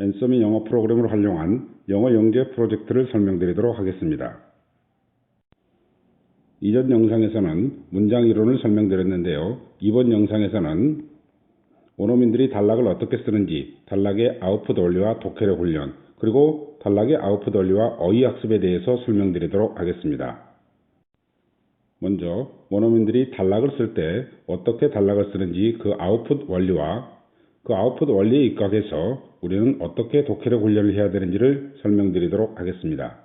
앤서미 영어 프로그램을 활용한 영어 영재 프로젝트를 설명드리도록 하겠습니다. 이전 영상에서는 문장 이론을 설명드렸는데요. 이번 영상에서는 원어민들이 단락을 어떻게 쓰는지, 단락의 아웃풋 원리와 독해력 훈련, 그리고 단락의 아웃풋 원리와 어휘 학습에 대해서 설명드리도록 하겠습니다. 먼저 원어민들이 단락을 쓸 때 어떻게 단락을 쓰는지 그 아웃풋 원리와 그 아웃풋 원리에 입각해서 우리는 어떻게 독해력 훈련을 해야 되는지를 설명드리도록 하겠습니다.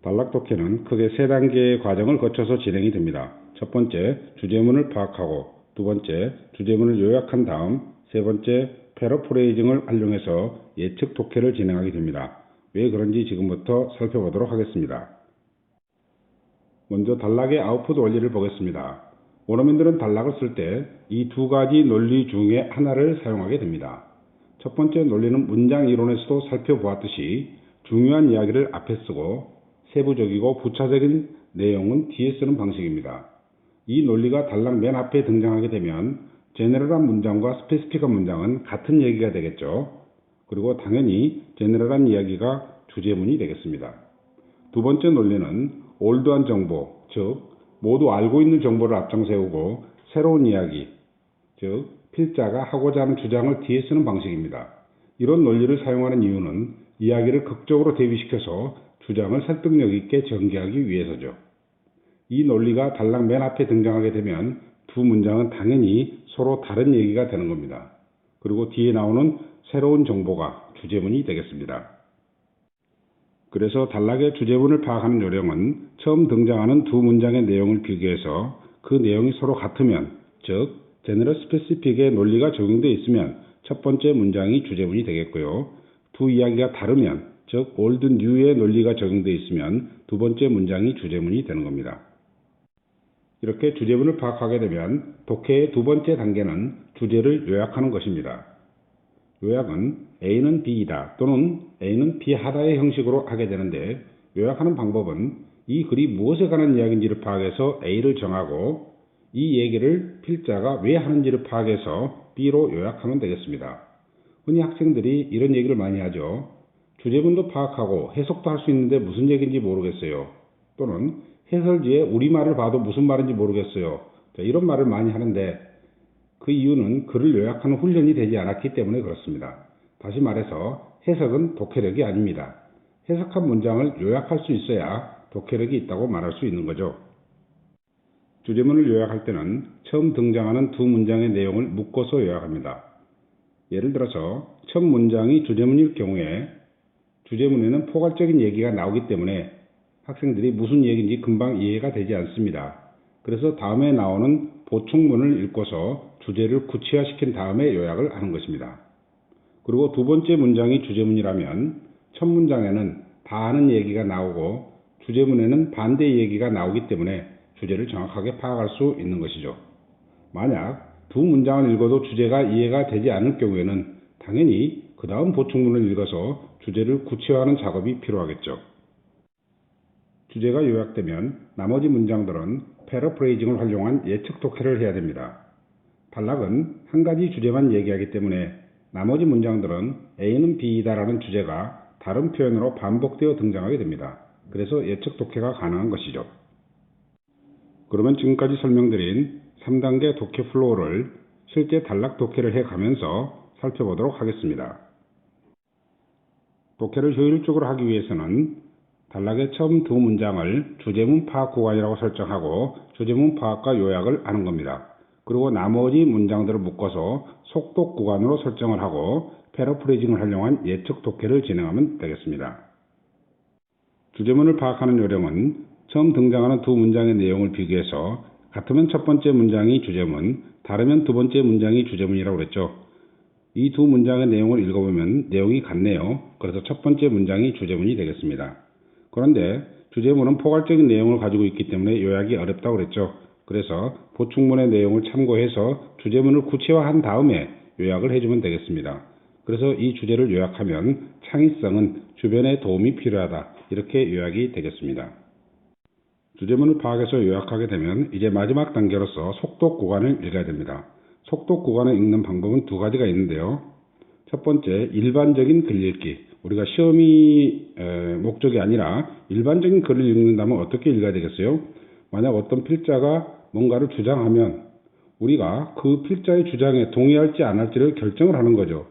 단락 독해는 크게 세 단계의 과정을 거쳐서 진행이 됩니다. 첫 번째, 주제문을 파악하고, 두 번째, 주제문을 요약한 다음, 세 번째, 패러프레이징을 활용해서 예측 독해를 진행하게 됩니다. 왜 그런지 지금부터 살펴보도록 하겠습니다. 먼저 단락의 아웃풋 원리를 보겠습니다. 원어민들은 단락을 쓸 때 이 두 가지 논리 중에 하나를 사용하게 됩니다. 첫 번째 논리는 문장 이론에서도 살펴보았듯이 중요한 이야기를 앞에 쓰고 세부적이고 부차적인 내용은 뒤에 쓰는 방식입니다. 이 논리가 단락 맨 앞에 등장하게 되면 제너럴한 문장과 스페시픽한 문장은 같은 얘기가 되겠죠. 그리고 당연히 제너럴한 이야기가 주제문이 되겠습니다. 두 번째 논리는 올드한 정보, 즉 모두 알고 있는 정보를 앞장세우고 새로운 이야기, 즉 필자가 하고자 하는 주장을 뒤에 쓰는 방식입니다. 이런 논리를 사용하는 이유는 이야기를 극적으로 대비시켜서 주장을 설득력 있게 전개하기 위해서죠. 이 논리가 단락 맨 앞에 등장하게 되면 두 문장은 당연히 서로 다른 얘기가 되는 겁니다. 그리고 뒤에 나오는 새로운 정보가 주제문이 되겠습니다. 그래서 단락의 주제문을 파악하는 요령은 처음 등장하는 두 문장의 내용을 비교해서 그 내용이 서로 같으면, 즉 제너럴 스페시픽의 논리가 적용되어 있으면 첫 번째 문장이 주제문이 되겠고요. 두 이야기가 다르면, 즉 올드 뉴의 논리가 적용되어 있으면 두 번째 문장이 주제문이 되는 겁니다. 이렇게 주제문을 파악하게 되면 독해의 두 번째 단계는 주제를 요약하는 것입니다. 요약은 A는 B이다 또는 A는 B하다의 형식으로 하게 되는데, 요약하는 방법은 이 글이 무엇에 관한 이야기인지를 파악해서 A를 정하고 이 얘기를 필자가 왜 하는지를 파악해서 B로 요약하면 되겠습니다. 흔히 학생들이 이런 얘기를 많이 하죠. 주제문도 파악하고 해석도 할 수 있는데 무슨 얘기인지 모르겠어요. 또는 해설지에 우리말을 봐도 무슨 말인지 모르겠어요. 이런 말을 많이 하는데 그 이유는 글을 요약하는 훈련이 되지 않았기 때문에 그렇습니다. 다시 말해서 해석은 독해력이 아닙니다. 해석한 문장을 요약할 수 있어야 독해력이 있다고 말할 수 있는 거죠. 주제문을 요약할 때는 처음 등장하는 두 문장의 내용을 묶어서 요약합니다. 예를 들어서 첫 문장이 주제문일 경우에 주제문에는 포괄적인 얘기가 나오기 때문에 학생들이 무슨 얘기인지 금방 이해가 되지 않습니다. 그래서 다음에 나오는 보충문을 읽고서 주제를 구체화시킨 다음에 요약을 하는 것입니다. 그리고 두 번째 문장이 주제문이라면 첫 문장에는 다 아는 얘기가 나오고 주제문에는 반대의 얘기가 나오기 때문에 주제를 정확하게 파악할 수 있는 것이죠. 만약 두 문장을 읽어도 주제가 이해가 되지 않을 경우에는 당연히 그 다음 보충문을 읽어서 주제를 구체화하는 작업이 필요하겠죠. 주제가 요약되면 나머지 문장들은 패러프레이징을 활용한 예측 독해를 해야 됩니다. 단락은 한 가지 주제만 얘기하기 때문에 나머지 문장들은 A는 B이다라는 주제가 다른 표현으로 반복되어 등장하게 됩니다. 그래서 예측 독해가 가능한 것이죠. 그러면 지금까지 설명드린 3단계 독해 플로우를 실제 단락 독해를 해가면서 살펴보도록 하겠습니다. 독해를 효율적으로 하기 위해서는 단락의 처음 두 문장을 주제문 파악 구간이라고 설정하고 주제문 파악과 요약을 하는 겁니다. 그리고 나머지 문장들을 묶어서 속독 구간으로 설정을 하고 패러프레이징을 활용한 예측 독해를 진행하면 되겠습니다. 주제문을 파악하는 요령은 처음 등장하는 두 문장의 내용을 비교해서 같으면 첫 번째 문장이 주제문, 다르면 두 번째 문장이 주제문이라고 그랬죠. 이 두 문장의 내용을 읽어보면 내용이 같네요. 그래서 첫 번째 문장이 주제문이 되겠습니다. 그런데 주제문은 포괄적인 내용을 가지고 있기 때문에 요약이 어렵다고 그랬죠. 그래서 보충문의 내용을 참고해서 주제문을 구체화한 다음에 요약을 해주면 되겠습니다. 그래서 이 주제를 요약하면 창의성은 주변의 도움이 필요하다, 이렇게 요약이 되겠습니다. 주제문을 파악해서 요약하게 되면 이제 마지막 단계로서 속독 구간을 읽어야 됩니다. 속독 구간을 읽는 방법은 두 가지가 있는데요. 첫 번째, 일반적인 글 읽기. 우리가 시험이 목적이 아니라 일반적인 글을 읽는다면 어떻게 읽어야 되겠어요? 만약 어떤 필자가 뭔가를 주장하면 우리가 그 필자의 주장에 동의할지 안 할지를 결정을 하는 거죠.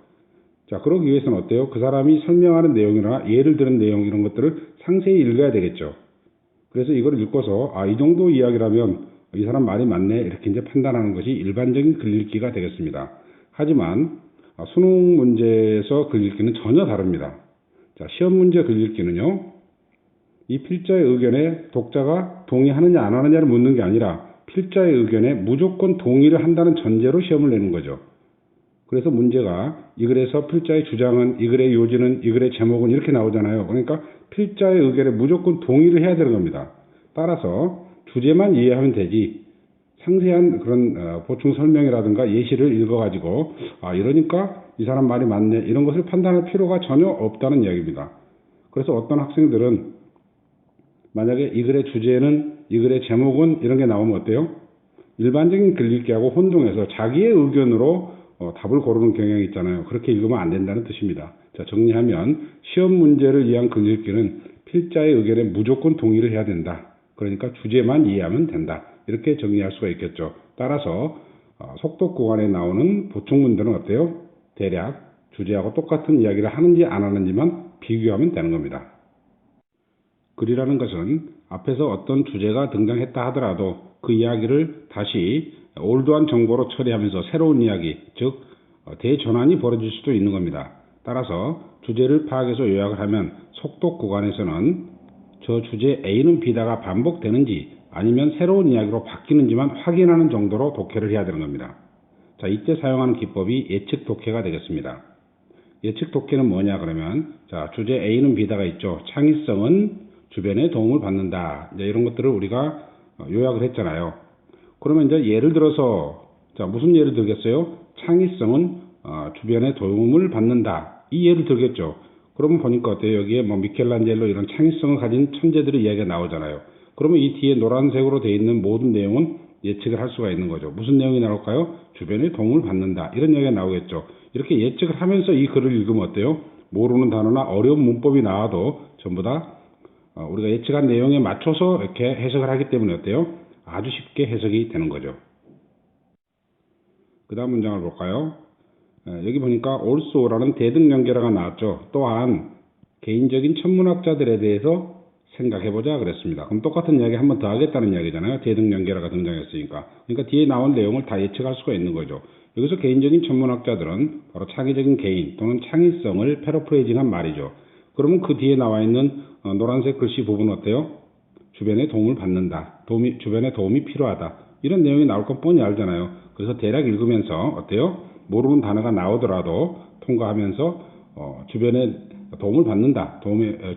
자, 그러기 위해서는 어때요? 그 사람이 설명하는 내용이나 예를 들은 내용 이런 것들을 상세히 읽어야 되겠죠. 그래서 이걸 읽고서 이 정도 이야기라면 이 사람 말이 맞네 이렇게 이제 판단하는 것이 일반적인 글 읽기가 되겠습니다. 하지만 수능 문제에서 글 읽기는 전혀 다릅니다. 자, 시험 문제 글 읽기는요, 이 필자의 의견에 독자가 동의하느냐 안 하느냐를 묻는 게 아니라 필자의 의견에 무조건 동의를 한다는 전제로 시험을 내는 거죠. 그래서 문제가 이 글에서 필자의 주장은, 이 글의 요지는, 이 글의 제목은 이렇게 나오잖아요. 그러니까 필자의 의견에 무조건 동의를 해야 되는 겁니다. 따라서 주제만 이해하면 되지 상세한 그런 보충 설명이라든가 예시를 읽어가지고 이러니까 이 사람 말이 맞네 이런 것을 판단할 필요가 전혀 없다는 이야기입니다. 그래서 어떤 학생들은 만약에 이 글의 주제는, 이 글의 제목은 이런 게 나오면 어때요? 일반적인 글 읽기하고 혼동해서 자기의 의견으로 답을 고르는 경향이 있잖아요. 그렇게 읽으면 안 된다는 뜻입니다. 자, 정리하면 시험 문제를 위한 글 읽기는 필자의 의견에 무조건 동의를 해야 된다. 그러니까 주제만 이해하면 된다. 이렇게 정리할 수가 있겠죠. 따라서 속독 구간에 나오는 보충문들은 어때요? 대략 주제하고 똑같은 이야기를 하는지 안 하는지만 비교하면 되는 겁니다. 글이라는 것은 앞에서 어떤 주제가 등장했다 하더라도 그 이야기를 다시 올드한 정보로 처리하면서 새로운 이야기, 즉 대전환이 벌어질 수도 있는 겁니다. 따라서 주제를 파악해서 요약을 하면 속독 구간에서는 저 주제 A는 B다가 반복되는지 아니면 새로운 이야기로 바뀌는지만 확인하는 정도로 독해를 해야 되는 겁니다. 자, 이때 사용하는 기법이 예측 독해가 되겠습니다. 예측 독해는 뭐냐 그러면, 자, 주제 A는 B다가 있죠. 창의성은 주변의 도움을 받는다. 이제 이런 것들을 우리가 요약을 했잖아요. 그러면 이제 예를 들어서, 자, 무슨 예를 들겠어요? 창의성은 주변의 도움을 받는다. 이 예를 들겠죠. 그러면 보니까 어때요? 여기에 뭐 미켈란젤로 이런 창의성을 가진 천재들의 이야기가 나오잖아요. 그러면 이 뒤에 노란색으로 되어 있는 모든 내용은 예측을 할 수가 있는 거죠. 무슨 내용이 나올까요? 주변의 도움을 받는다. 이런 이야기가 나오겠죠. 이렇게 예측을 하면서 이 글을 읽으면 어때요? 모르는 단어나 어려운 문법이 나와도 전부 다 우리가 예측한 내용에 맞춰서 이렇게 해석을 하기 때문에 어때요? 아주 쉽게 해석이 되는 거죠. 그 다음 문장을 볼까요? 여기 보니까 also라는 대등 연결어가 나왔죠. 또한 개인적인 천문학자들에 대해서 생각해보자 그랬습니다. 그럼 똑같은 이야기 한 번 더 하겠다는 이야기잖아요. 대등 연결어가 등장했으니까. 그러니까 뒤에 나온 내용을 다 예측할 수가 있는 거죠. 여기서 개인적인 천문학자들은 바로 창의적인 개인 또는 창의성을 패러프레이징한 말이죠. 그러면 그 뒤에 나와 있는 노란색 글씨 부분 어때요? 주변의 도움을 받는다. 주변의 도움이 필요하다. 이런 내용이 나올 건 뻔히 알잖아요. 그래서 대략 읽으면서 어때요? 모르는 단어가 나오더라도 통과하면서 주변에 도움을 받는다.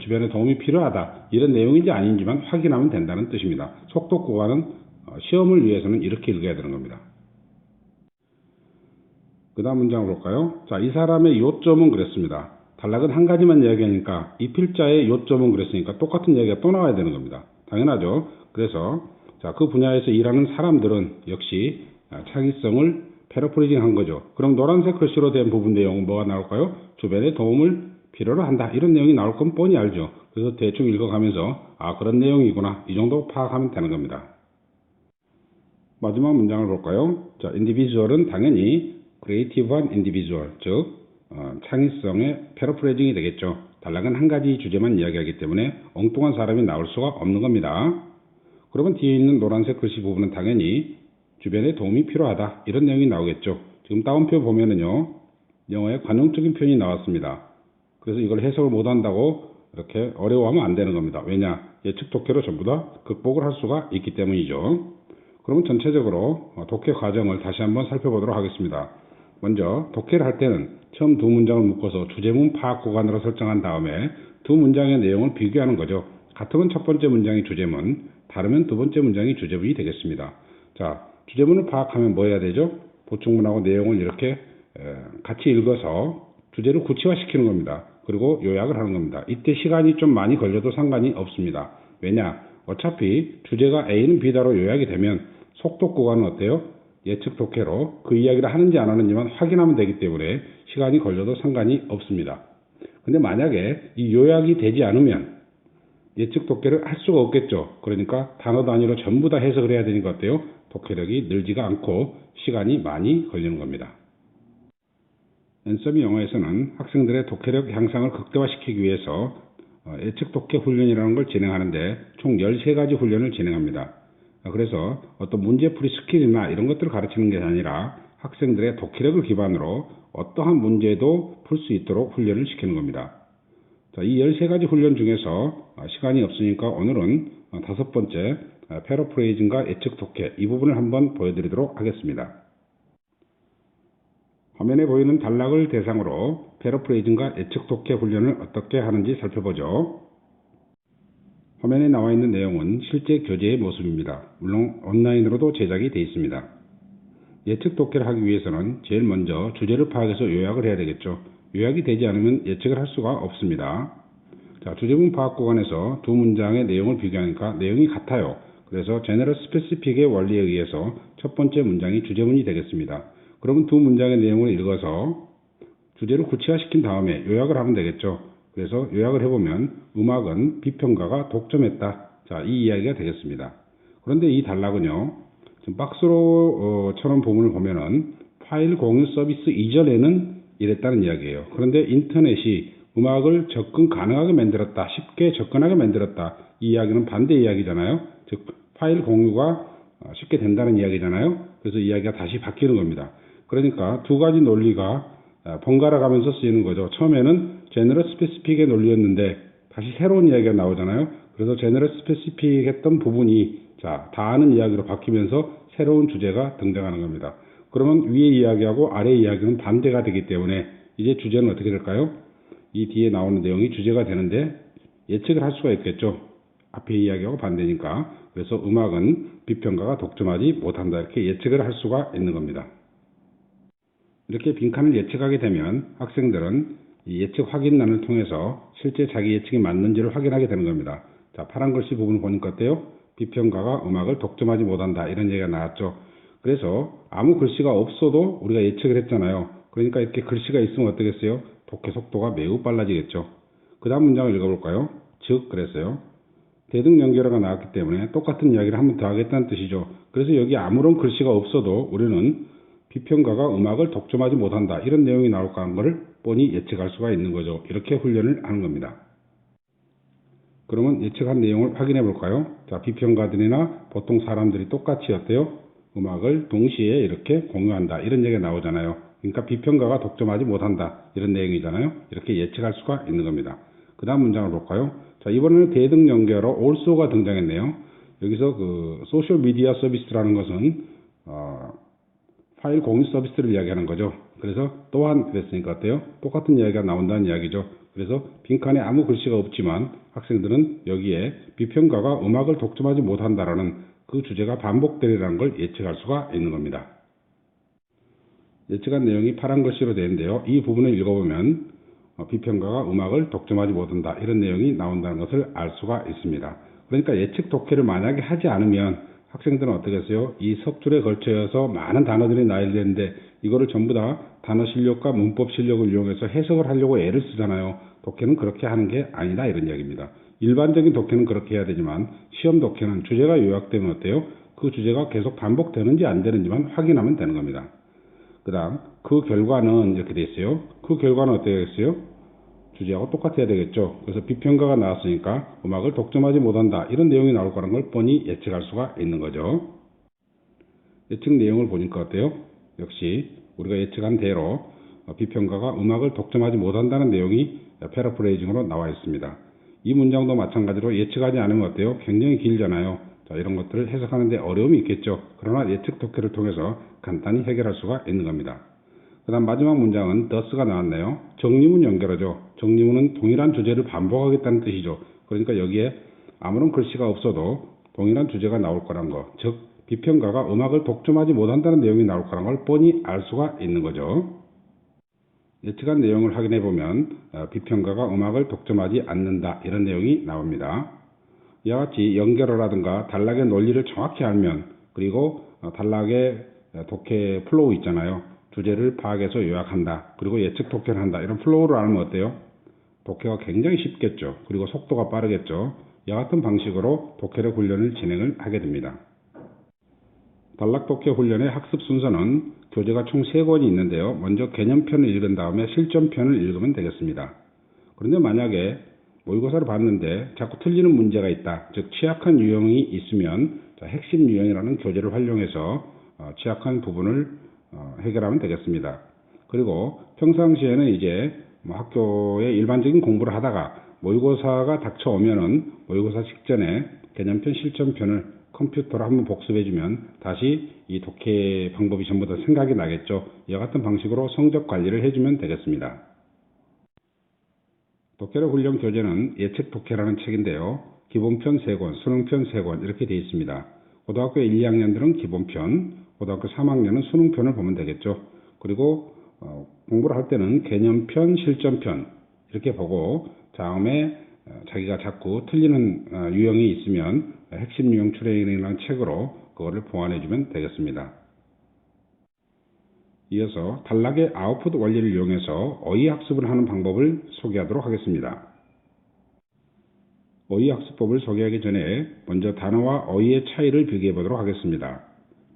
주변에 도움이 필요하다. 이런 내용인지 아닌지만 확인하면 된다는 뜻입니다. 속독 구간은 시험을 위해서는 이렇게 읽어야 되는 겁니다. 그 다음 문장을 볼까요? 자, 이 사람의 요점은 그랬습니다. 단락은 한 가지만 이야기하니까 이 필자의 요점은 그랬으니까 똑같은 이야기가 또 나와야 되는 겁니다. 당연하죠. 그래서 자, 그 분야에서 일하는 사람들은 역시 창의성을 패러프레이징 한 거죠. 그럼 노란색 글씨로 된 부분 내용은 뭐가 나올까요? 주변의 도움을 필요로 한다. 이런 내용이 나올 건 뻔히 알죠. 그래서 대충 읽어가면서 그런 내용이구나. 이 정도 파악하면 되는 겁니다. 마지막 문장을 볼까요? 자, individual은 당연히 creative한 individual, 즉 창의성의 패러프레이징이 되겠죠. 단락은 한 가지 주제만 이야기하기 때문에 엉뚱한 사람이 나올 수가 없는 겁니다. 그러면 뒤에 있는 노란색 글씨 부분은 당연히 주변에 도움이 필요하다. 이런 내용이 나오겠죠. 지금 다운표 보면은요, 영어에 관용적인 표현이 나왔습니다. 그래서 이걸 해석을 못한다고 이렇게 어려워하면 안 되는 겁니다. 왜냐? 예측 독해로 전부 다 극복을 할 수가 있기 때문이죠. 그러면 전체적으로 독해 과정을 다시 한번 살펴보도록 하겠습니다. 먼저 독해를 할 때는 처음 두 문장을 묶어서 주제문 파악 구간으로 설정한 다음에 두 문장의 내용을 비교하는 거죠. 같으면 첫 번째 문장이 주제문, 다르면 두 번째 문장이 주제문이 되겠습니다. 자, 주제문을 파악하면 뭐 해야 되죠? 보충문하고 내용을 이렇게 같이 읽어서 주제를 구체화시키는 겁니다. 그리고 요약을 하는 겁니다. 이때 시간이 좀 많이 걸려도 상관이 없습니다. 왜냐? 어차피 주제가 A는 B다로 요약이 되면 속독 구간은 어때요? 예측 독해로 그 이야기를 하는지 안 하는지만 확인하면 되기 때문에 시간이 걸려도 상관이 없습니다. 근데 만약에 이 요약이 되지 않으면 예측 독해를 할 수가 없겠죠. 그러니까 단어 단위로 전부 다 해석을 해야 되는 것 같아요. 독해력이 늘지가 않고 시간이 많이 걸리는 겁니다. 앤서미 영어에서는 학생들의 독해력 향상을 극대화시키기 위해서 예측 독해 훈련이라는 걸 진행하는데 총 13가지 훈련을 진행합니다. 그래서 어떤 문제풀이 스킬이나 이런 것들을 가르치는 게 아니라 학생들의 독해력을 기반으로 어떠한 문제도 풀 수 있도록 훈련을 시키는 겁니다. 자, 이 13가지 훈련 중에서 시간이 없으니까 오늘은 5번째 패러프레이징과 예측 독해 이 부분을 한번 보여드리도록 하겠습니다. 화면에 보이는 단락을 대상으로 패러프레이징과 예측 독해 훈련을 어떻게 하는지 살펴보죠. 화면에 나와 있는 내용은 실제 교재의 모습입니다. 물론 온라인으로도 제작이 되어 있습니다. 예측 독해를 하기 위해서는 제일 먼저 주제를 파악해서 요약을 해야 되겠죠. 요약이 되지 않으면 예측을 할 수가 없습니다. 자, 주제문 파악 구간에서 두 문장의 내용을 비교하니까 내용이 같아요. 그래서 제너럴 스페시픽의 원리에 의해서 첫 번째 문장이 주제문이 되겠습니다. 그러면 두 문장의 내용을 읽어서 주제를 구체화시킨 다음에 요약을 하면 되겠죠. 그래서 요약을 해보면 음악은 비평가가 독점했다. 자, 이 이야기가 되겠습니다. 그런데 이 단락은요, 지금 박스로 쳐놓은 부분을 보면은 파일 공유 서비스 이전에는 이랬다는 이야기예요. 그런데 인터넷이 음악을 접근 가능하게 만들었다. 쉽게 접근하게 만들었다. 이 이야기는 반대 이야기잖아요. 즉 파일 공유가 쉽게 된다는 이야기잖아요. 그래서 이야기가 다시 바뀌는 겁니다. 그러니까 두 가지 논리가 번갈아 가면서 쓰이는 거죠. 처음에는 제너럴 스페시픽의 논리였는데 다시 새로운 이야기가 나오잖아요. 그래서 제너럴 스페시픽 했던 부분이 다 아는 이야기로 바뀌면서 새로운 주제가 등장하는 겁니다. 그러면 위의 이야기하고 아래의 이야기는 반대가 되기 때문에 이제 주제는 어떻게 될까요? 이 뒤에 나오는 내용이 주제가 되는데 예측을 할 수가 있겠죠. 앞의 이야기하고 반대니까. 그래서 음악은 비평가가 독점하지 못한다. 이렇게 예측을 할 수가 있는 겁니다. 이렇게 빈칸을 예측하게 되면 학생들은 이 예측 확인란을 통해서 실제 자기 예측이 맞는지를 확인하게 되는 겁니다. 자, 파란 글씨 부분을 보니까 어때요? 비평가가 음악을 독점하지 못한다. 이런 얘기가 나왔죠. 그래서 아무 글씨가 없어도 우리가 예측을 했잖아요. 그러니까 이렇게 글씨가 있으면 어떻겠어요? 독해 속도가 매우 빨라지겠죠. 그 다음 문장을 읽어볼까요? 즉 그랬어요. 대등 연결어가 나왔기 때문에 똑같은 이야기를 한 번 더 하겠다는 뜻이죠. 그래서 여기 아무런 글씨가 없어도 우리는 비평가가 음악을 독점하지 못한다. 이런 내용이 나올 거라는 것을 뻔히 예측할 수가 있는 거죠. 이렇게 훈련을 하는 겁니다. 그러면 예측한 내용을 확인해 볼까요? 자, 비평가들이나 보통 사람들이 똑같이 어때요? 음악을 동시에 이렇게 공유한다. 이런 얘기가 나오잖아요. 그러니까 비평가가 독점하지 못한다. 이런 내용이잖아요. 이렇게 예측할 수가 있는 겁니다. 그 다음 문장을 볼까요? 자, 이번에는 대등 연결어 also가 등장했네요. 여기서 그 소셜 미디어 서비스라는 것은 파일 공유 서비스를 이야기하는 거죠. 그래서 또한 그랬으니까 어때요? 똑같은 이야기가 나온다는 이야기죠. 그래서 빈칸에 아무 글씨가 없지만 학생들은 여기에 비평가가 음악을 독점하지 못한다라는 그 주제가 반복되리라는 걸 예측할 수가 있는 겁니다. 예측한 내용이 파란 글씨로 되는데요. 이 부분을 읽어보면 비평가가 음악을 독점하지 못한다. 이런 내용이 나온다는 것을 알 수가 있습니다. 그러니까 예측 독해를 만약에 하지 않으면 학생들은 어떻게 했어요? 이 석줄에 걸쳐서 많은 단어들이 나와야 되는데 이거를 전부 다 단어 실력과 문법 실력을 이용해서 해석을 하려고 애를 쓰잖아요. 독해는 그렇게 하는 게 아니다 이런 이야기입니다. 일반적인 독해는 그렇게 해야 되지만 시험 독해는 주제가 요약되면 어때요? 그 주제가 계속 반복되는지 안 되는지만 확인하면 되는 겁니다. 그 다음 그 결과는 이렇게 돼 있어요. 그 결과는 어떻게 되겠어요? 주제하고 똑같아야 되겠죠. 그래서 비평가가 나왔으니까 음악을 독점하지 못한다. 이런 내용이 나올 거라는 걸 뻔히 예측할 수가 있는 거죠. 예측 내용을 보니까 어때요? 역시 우리가 예측한 대로 비평가가 음악을 독점하지 못한다는 내용이 패러프레이징으로 나와 있습니다. 이 문장도 마찬가지로 예측하지 않으면 어때요? 굉장히 길잖아요. 자, 이런 것들을 해석하는 데 어려움이 있겠죠. 그러나 예측 독해를 통해서 간단히 해결할 수가 있는 겁니다. 그 다음 마지막 문장은 thus가 나왔네요. 정리문 연결어죠. 정리문은 동일한 주제를 반복하겠다는 뜻이죠. 그러니까 여기에 아무런 글씨가 없어도 동일한 주제가 나올 거란 거. 즉 비평가가 음악을 독점하지 못한다는 내용이 나올 거란 걸 뻔히 알 수가 있는 거죠. 예측한 내용을 확인해 보면 비평가가 음악을 독점하지 않는다. 이런 내용이 나옵니다. 이와 같이 연결어라든가 단락의 논리를 정확히 알면 그리고 단락의 독해 플로우 있잖아요. 주제를 파악해서 요약한다. 그리고 예측 독해를 한다. 이런 플로우를 알면 어때요? 독해가 굉장히 쉽겠죠. 그리고 속도가 빠르겠죠. 이와 같은 방식으로 독해력 훈련을 진행을 하게 됩니다. 단락 독해 훈련의 학습 순서는 교재가 총 3권이 있는데요. 먼저 개념편을 읽은 다음에 실전편을 읽으면 되겠습니다. 그런데 만약에 모의고사를 봤는데 자꾸 틀리는 문제가 있다. 즉 취약한 유형이 있으면 핵심 유형이라는 교재를 활용해서 취약한 부분을 해결하면 되겠습니다. 그리고 평상시에는 이제 학교에 일반적인 공부를 하다가 모의고사가 닥쳐오면은 모의고사 직전에 개념편, 실전편을 컴퓨터로 한번 복습해주면 다시 이 독해 방법이 전부 다 생각이 나겠죠. 이와 같은 방식으로 성적 관리를 해주면 되겠습니다. 독해력 훈련 교재는 예측 독해라는 책인데요. 기본편 3권, 수능편 3권 이렇게 되어 있습니다. 고등학교 1, 2학년들은 기본편, 고등학교 3학년은 수능편을 보면 되겠죠. 그리고 공부를 할 때는 개념편, 실전편 이렇게 보고 다음에 자기가 자꾸 틀리는 유형이 있으면 핵심 유형 트레이닝이라는 책으로 그거를 보완해 주면 되겠습니다. 이어서 단락의 아웃풋 원리를 이용해서 어휘 학습을 하는 방법을 소개하도록 하겠습니다. 어휘 학습법을 소개하기 전에 먼저 단어와 어휘의 차이를 비교해 보도록 하겠습니다.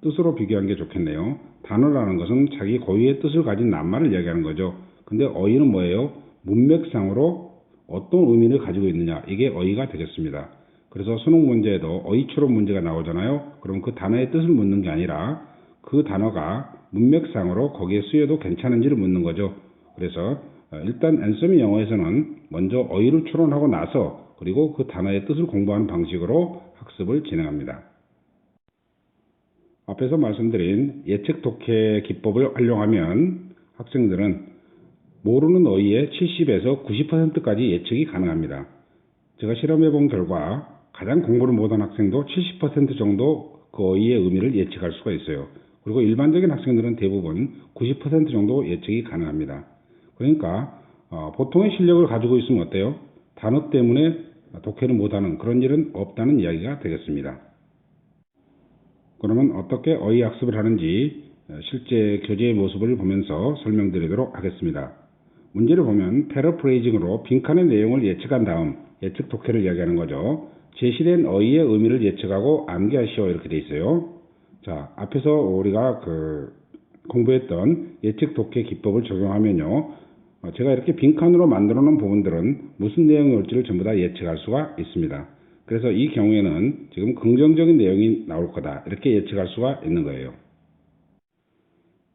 뜻으로 비교하는 게 좋겠네요. 단어라는 것은 자기 고유의 뜻을 가진 낱말을 이야기하는 거죠. 근데 어휘는 뭐예요? 문맥상으로 어떤 의미를 가지고 있느냐, 이게 어휘가 되겠습니다. 그래서 수능 문제에도 어휘 추론 문제가 나오잖아요. 그럼 그 단어의 뜻을 묻는 게 아니라 그 단어가 문맥상으로 거기에 쓰여도 괜찮은지를 묻는 거죠. 그래서 일단 앤서미 영어에서는 먼저 어휘를 추론하고 나서 그리고 그 단어의 뜻을 공부하는 방식으로 학습을 진행합니다. 앞에서 말씀드린 예측 독해 기법을 활용하면 학생들은 모르는 어휘의 70에서 90%까지 예측이 가능합니다. 제가 실험해 본 결과 가장 공부를 못한 학생도 70% 정도 그 어휘의 의미를 예측할 수가 있어요. 그리고 일반적인 학생들은 대부분 90% 정도 예측이 가능합니다. 그러니까 보통의 실력을 가지고 있으면 어때요? 단어 때문에 독해를 못하는 그런 일은 없다는 이야기가 되겠습니다. 그러면 어떻게 어휘 학습을 하는지 실제 교재의 모습을 보면서 설명드리도록 하겠습니다. 문제를 보면 패러프레이징으로 빈칸의 내용을 예측한 다음 예측 독해를 이야기하는 거죠. 제시된 어휘의 의미를 예측하고 암기하시오 이렇게 돼 있어요. 자, 앞에서 우리가 공부했던 예측 독해 기법을 적용하면요. 제가 이렇게 빈칸으로 만들어 놓은 부분들은 무슨 내용이 올지를 전부 다 예측할 수가 있습니다. 그래서 이 경우에는 지금 긍정적인 내용이 나올 거다 이렇게 예측할 수가 있는 거예요.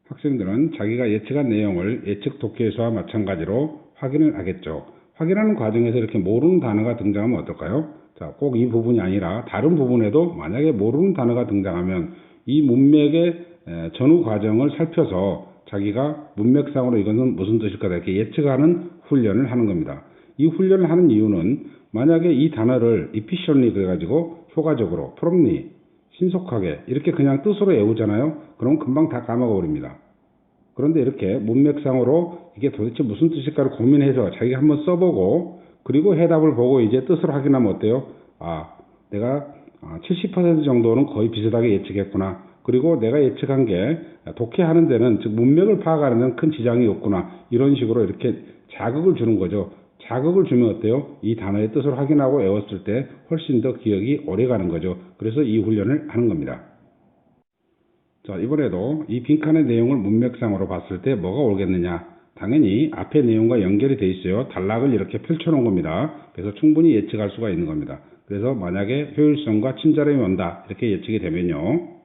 학생들은 자기가 예측한 내용을 예측 독해에서와 마찬가지로 확인을 하겠죠. 확인하는 과정에서 이렇게 모르는 단어가 등장하면 어떨까요? 자, 꼭 이 부분이 아니라 다른 부분에도 만약에 모르는 단어가 등장하면 이 문맥의 전후 과정을 살펴서 자기가 문맥상으로 이것은 무슨 뜻일까 이렇게 예측하는 훈련을 하는 겁니다. 이 훈련을 하는 이유는 만약에 이 단어를 efficiently 그래가지고 효과적으로, promptly, 신속하게 이렇게 그냥 뜻으로 외우잖아요. 그럼 금방 다 까먹어 버립니다. 그런데 이렇게 문맥상으로 이게 도대체 무슨 뜻일까를 고민해서 자기가 한번 써보고 그리고 해답을 보고 이제 뜻을 확인하면 어때요? 내가 70% 정도는 거의 비슷하게 예측했구나. 그리고 내가 예측한 게 독해하는 데는 즉 문맥을 파악하는 데는 큰 지장이 없구나. 이런 식으로 이렇게 자극을 주는 거죠. 자극을 주면 어때요? 이 단어의 뜻을 확인하고 외웠을 때 훨씬 더 기억이 오래 가는 거죠. 그래서 이 훈련을 하는 겁니다. 자, 이번에도 이 빈칸의 내용을 문맥상으로 봤을 때 뭐가 오겠느냐? 당연히 앞의 내용과 연결이 돼 있어요. 단락을 이렇게 펼쳐 놓은 겁니다. 그래서 충분히 예측할 수가 있는 겁니다. 그래서 만약에 효율성과 친절함이 온다 이렇게 예측이 되면요.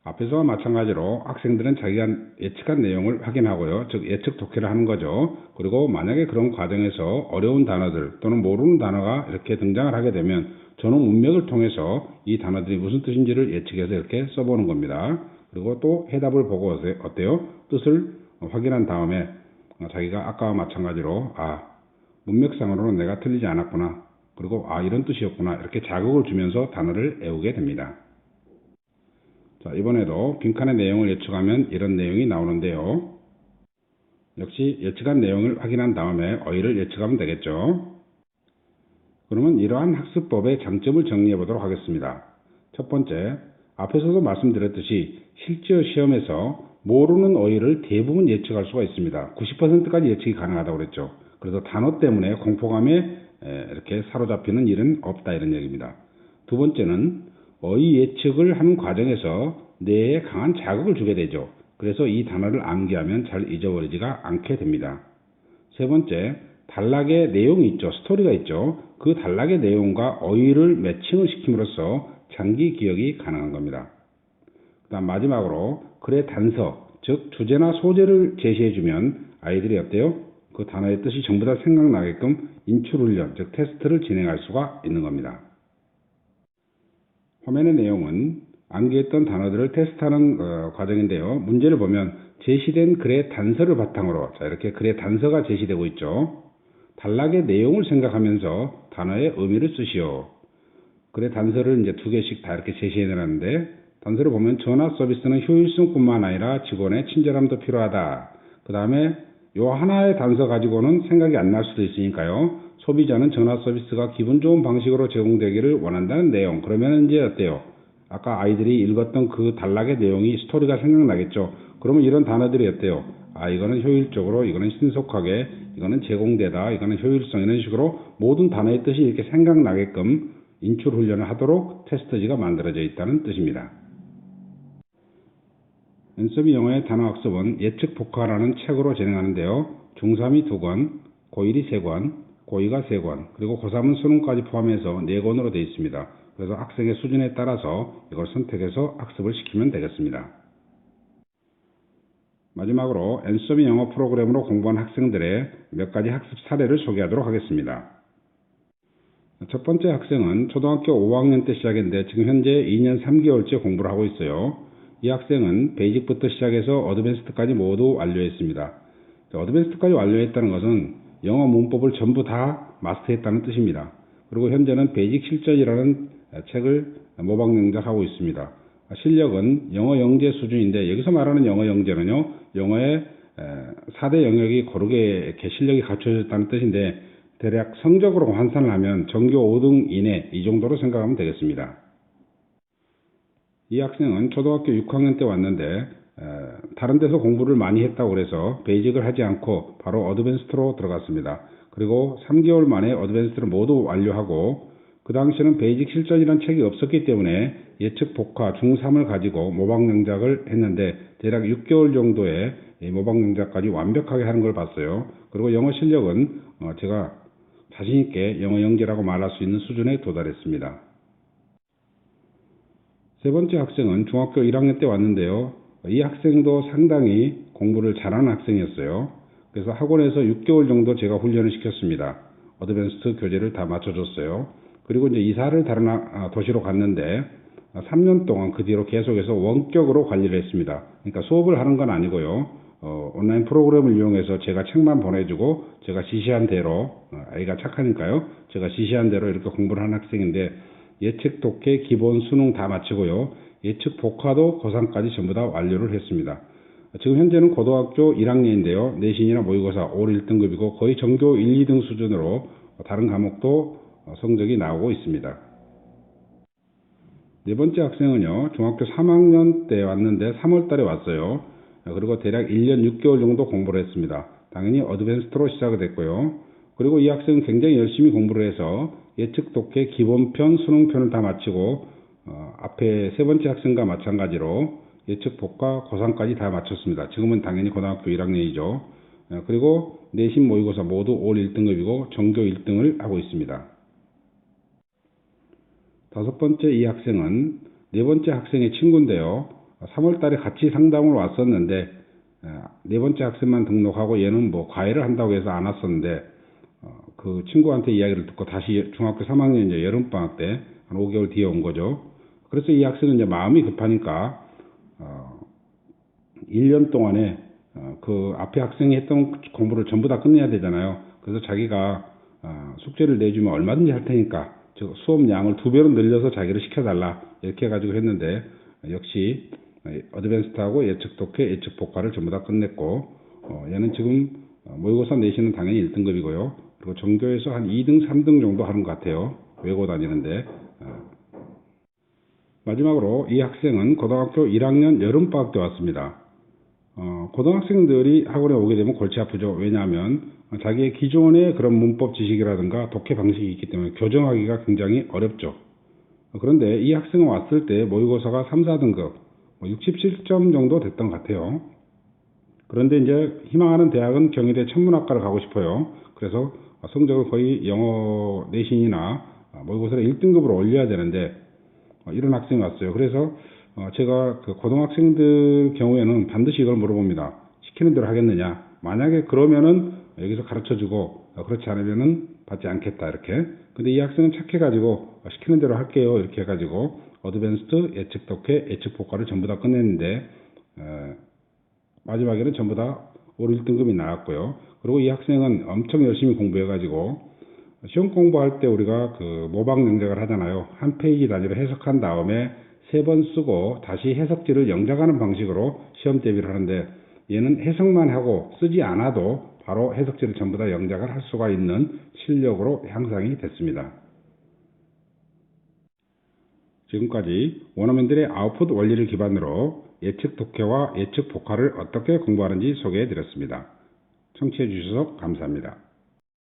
앞에서와 마찬가지로 학생들은 자기가 예측한 내용을 확인하고요. 즉 예측 독해를 하는 거죠. 그리고 만약에 그런 과정에서 어려운 단어들 또는 모르는 단어가 이렇게 등장을 하게 되면 전후 문맥을 통해서 이 단어들이 무슨 뜻인지를 예측해서 이렇게 써보는 겁니다. 그리고 또 해답을 보고 어때요? 뜻을 확인한 다음에 자기가 아까와 마찬가지로 문맥상으로는 내가 틀리지 않았구나. 그리고 이런 뜻이었구나. 이렇게 자극을 주면서 단어를 외우게 됩니다. 자, 이번에도 빈칸의 내용을 예측하면 이런 내용이 나오는데요. 역시 예측한 내용을 확인한 다음에 어휘를 예측하면 되겠죠. 그러면 이러한 학습법의 장점을 정리해 보도록 하겠습니다. 첫 번째, 앞에서도 말씀드렸듯이 실제 시험에서 모르는 어휘를 대부분 예측할 수가 있습니다. 90%까지 예측이 가능하다고 그랬죠. 그래서 단어 때문에 공포감에 이렇게 사로잡히는 일은 없다 이런 얘기입니다. 두 번째는 어휘 예측을 하는 과정에서 뇌에 강한 자극을 주게 되죠. 그래서 이 단어를 암기하면 잘 잊어버리지가 않게 됩니다. 세 번째, 단락의 내용이 있죠. 스토리가 있죠. 그 단락의 내용과 어휘를 매칭을 시킴으로써 장기 기억이 가능한 겁니다. 그 다음 마지막으로 글의 단서, 즉 주제나 소재를 제시해주면 아이들이 어때요? 그 단어의 뜻이 전부 다 생각나게끔 인출훈련, 즉 테스트를 진행할 수가 있는 겁니다. 화면의 내용은 암기했던 단어들을 테스트하는 과정인데요. 문제를 보면 제시된 글의 단서를 바탕으로 이렇게 글의 단서가 제시되고 있죠. 단락의 내용을 생각하면서 단어의 의미를 쓰시오. 글의 단서를 이제 2개씩 다 이렇게 제시해 내놨는데 단서를 보면 전화 서비스는 효율성뿐만 아니라 직원의 친절함도 필요하다. 그 다음에 요 하나의 단서 가지고는 생각이 안 날 수도 있으니까요. 소비자는 전화 서비스가 기분 좋은 방식으로 제공되기를 원한다는 내용. 그러면 이제 어때요? 아까 아이들이 읽었던 그 단락의 내용이 스토리가 생각나겠죠. 그러면 이런 단어들이 어때요? 아, 이거는 효율적으로, 이거는 신속하게, 이거는 제공되다, 이거는 효율성 이런 식으로 모든 단어의 뜻이 이렇게 생각나게끔 인출 훈련을 하도록 테스트지가 만들어져 있다는 뜻입니다. 엔서비 영어의 단어학습은 예측 복화라는 책으로 진행하는데요. 중3이 2권, 고1이 3권, 고2가 3권, 그리고 고3은 수능까지 포함해서 4권으로 되어 있습니다. 그래서 학생의 수준에 따라서 이걸 선택해서 학습을 시키면 되겠습니다. 마지막으로 엔서비 영어 프로그램으로 공부한 학생들의 몇 가지 학습 사례를 소개하도록 하겠습니다. 첫 번째 학생은 초등학교 5학년 때 시작했는데 지금 현재 2년 3개월째 공부를 하고 있어요. 이 학생은 베이직부터 시작해서 어드밴스드까지 모두 완료했습니다. 어드밴스드까지 완료했다는 것은 영어 문법을 전부 다 마스터했다는 뜻입니다. 그리고 현재는 베이직 실전이라는 책을 모방 영작하고 있습니다. 실력은 영어 영재 수준인데 여기서 말하는 영어 영재는요, 영어의 4대 영역이 고르게 이렇게 실력이 갖춰졌다는 뜻인데 대략 성적으로 환산을 하면 전교 5등 이내 이 정도로 생각하면 되겠습니다. 이 학생은 초등학교 6학년 때 왔는데 다른 데서 공부를 많이 했다고 그래서 베이직을 하지 않고 바로 어드밴스드로 들어갔습니다. 그리고 3개월 만에 어드밴스드를 모두 완료하고 그 당시에는 베이직 실전이라는 책이 없었기 때문에 예측 복화 중3을 가지고 모방 영작을 했는데 대략 6개월 정도의 모방 영작까지 완벽하게 하는 걸 봤어요. 그리고 영어 실력은 제가 자신있게 영어 영재라고 말할 수 있는 수준에 도달했습니다. 세 번째 학생은 중학교 1학년 때 왔는데요. 이 학생도 상당히 공부를 잘하는 학생이었어요. 그래서 학원에서 6개월 정도 제가 훈련을 시켰습니다. 어드밴스드 교재를 다 맞춰줬어요. 그리고 이제 이사를 다른 도시로 갔는데 3년 동안 그 뒤로 계속해서 원격으로 관리를 했습니다. 그러니까 수업을 하는 건 아니고요. 온라인 프로그램을 이용해서 제가 책만 보내주고 제가 지시한 대로 아이가 착하니까요. 제가 지시한 대로 이렇게 공부를 한 학생인데 예측 독해 기본 수능 다 마치고요. 예측 복화도 고3까지 전부 다 완료를 했습니다. 지금 현재는 고등학교 1학년인데요. 내신이나 모의고사 올 1등급이고 거의 전교 1, 2등 수준으로 다른 과목도 성적이 나오고 있습니다. 네 번째 학생은요. 중학교 3학년 때 왔는데 3월 달에 왔어요. 그리고 대략 1년 6개월 정도 공부를 했습니다. 당연히 어드밴스드로 시작이 됐고요. 그리고 이 학생은 굉장히 열심히 공부를 해서 예측 독해 기본편, 수능편을 다 마치고 앞에 세 번째 학생과 마찬가지로 예측 복화 고3까지 다 마쳤습니다. 지금은 당연히 고등학교 1학년이죠. 그리고 내신 모의고사 모두 올 1등급이고 전교 1등을 하고 있습니다. 다섯 번째 이 학생은 네 번째 학생의 친구인데요. 3월 달에 같이 상담을 왔었는데 네 번째 학생만 등록하고 얘는 뭐 과외를 한다고 해서 안 왔었는데 그 친구한테 이야기를 듣고 다시 중학교 3학년 이제 여름방학 때 한 5개월 뒤에 온 거죠. 그래서 이 학생은 이제 마음이 급하니까 1년 동안에 그 앞에 학생이 했던 공부를 전부 다 끝내야 되잖아요. 그래서 자기가 숙제를 내주면 얼마든지 할 테니까 수업 양을 2배로 늘려서 자기를 시켜달라 이렇게 해가지고 했는데 역시 어드밴스드하고 예측 독해, 예측 복화를 전부 다 끝냈고 얘는 지금 모의고사 내신은 당연히 1등급이고요. 그리고 전교에서 한 2등, 3등 정도 하는 것 같아요. 외고 다니는데 마지막으로 이 학생은 고등학교 1학년 여름방학 때 왔습니다. 고등학생들이 학원에 오게 되면 골치 아프죠. 왜냐하면 자기의 기존의 그런 문법 지식이라든가 독해 방식이 있기 때문에 교정하기가 굉장히 어렵죠. 그런데 이 학생은 왔을 때 모의고사가 3, 4등급, 67점 정도 됐던 것 같아요. 그런데 이제 희망하는 대학은 경희대 천문학과를 가고 싶어요. 그래서 성적을 거의 영어 내신이나 모의고사를 1등급으로 올려야 되는데 이런 학생이 왔어요. 그래서 제가 그 고등학생들 경우에는 반드시 이걸 물어봅니다. 시키는 대로 하겠느냐. 만약에 그러면은 여기서 가르쳐주고 그렇지 않으면은 받지 않겠다 이렇게. 근데 이 학생은 착해가지고 시키는 대로 할게요 이렇게 해가지고 어드밴스드, 예측 독해, 예측 복화를 전부 다 끝냈는데 마지막에는 전부 다 올 1등급이 나왔고요. 그리고 이 학생은 엄청 열심히 공부해가지고 시험 공부할 때 우리가 그 모방 영작을 하잖아요. 한 페이지 단위로 해석한 다음에 3번 쓰고 다시 해석지를 영작하는 방식으로 시험 대비를 하는데 얘는 해석만 하고 쓰지 않아도 바로 해석지를 전부 다 영작을 할 수가 있는 실력으로 향상이 됐습니다. 지금까지 원어민들의 아웃풋 원리를 기반으로 예측 독해와 예측 복화를 어떻게 공부하는지 소개해 드렸습니다. 청취해 주셔서 감사합니다.